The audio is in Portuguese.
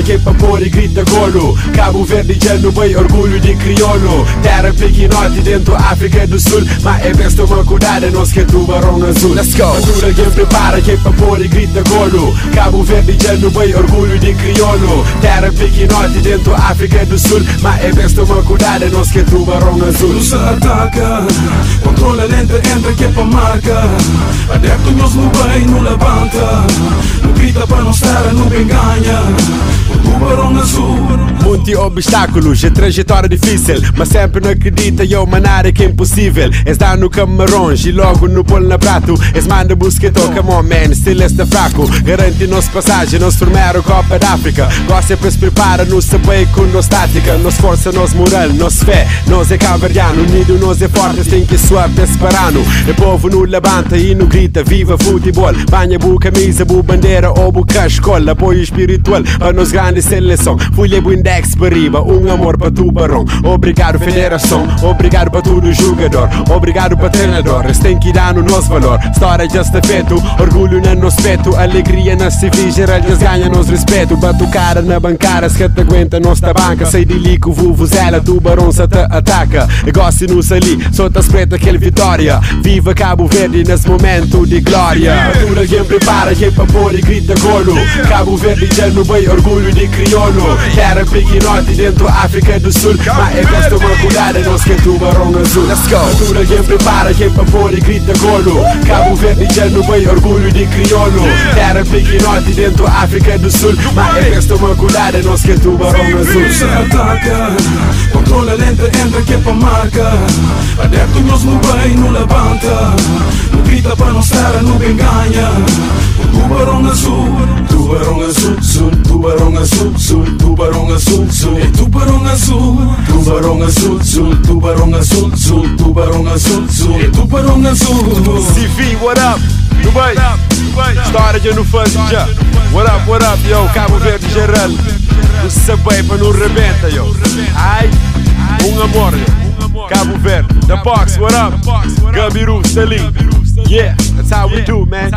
que pra pôr e grita golo. Cabo Verde no bem orgulho de crioulo. Terra pequenote dentro África do Sul, mas é bem tomar cuidado, nós que é tubarão azul. Let's go! Madura quem prepara que pra pôr e grita golo. Cabo Verde no bem orgulho de crioulo. Terra pequenote dentro África do Sul, mas é bem tomar cuidado, nós que é tubarão azul. Se ataca, controla lenta, entra que é pra marca. Adepto meus no bem, não levanta. Não grita pra não estar, não bem ganha. O tubarão azul. Muitos obstáculos, é trajetória difícil, mas sempre não acredita, eu manar é que é impossível. És dar no camarões e logo no bolo na prato. És manda busqueto, come on man, estilo está fraco. Garante nossa passagem, nós formar o Copa da África. Gosta para se prepara, nos saber com nos tática. Nos força, nos moral, nos fé. Nós é cavariano, unido, nós é forte, tem que suar para separano. O povo no levanta e no grita, viva futebol. Banha, bu camisa, bu bandeira ou bu cascola. Apoio espiritual para nos grandes seleção. Fui o index para riba, amor para tubarão. Obrigado federação, obrigado para todo jogador. Obrigado para treinador, eles têm que dar no nosso valor. História já está feito, orgulho no nosso peito. Alegria na civil, geral eles ganham nos respeito. Bato cara na bancada, se que te aguenta nossa banca. Sei de lico, vuvuzela, tubarão se te ataca. Gosto nos ali, só te espeta aquele vitória. Viva Cabo Verde nesse momento de glória. Madura quem prepara, quem pra pôr e grita golo. Cabo Verde já no bem orgulho de crioulo. Terra pequenote dentro África do Sul, mas é bem tomar cuidado, nós que é tubarão azul. Let's go! Madura quem prepara, quem pra pôr e grita golo. Cabo Verde já no bem orgulho de crioulo. Terra pequenote dentro África do Sul, mas é bem tomar cuidado, nós que é tubarão azul. Se ataca, controla lenta, entra que é pra marca. Adepto meus no bem, não levanta. Não grita pra não estar, não bem ganha. O tubarão azul, tubarão azul, sul, tubarão azul, sul, tubarão azul, sul, tubarão azul, tubarão azul, sul, tubarão azul, sul, tubarão azul, sul, tubarão azul. CV, what up? Dubai, história de no fãs já. What up, yo, Cabo Verde geral. O saber para não rebenta, yo. Ai, amor, yo. Cabo Verde, the box, what up? Gabiru, Salim. Yeah, that's how we do, man.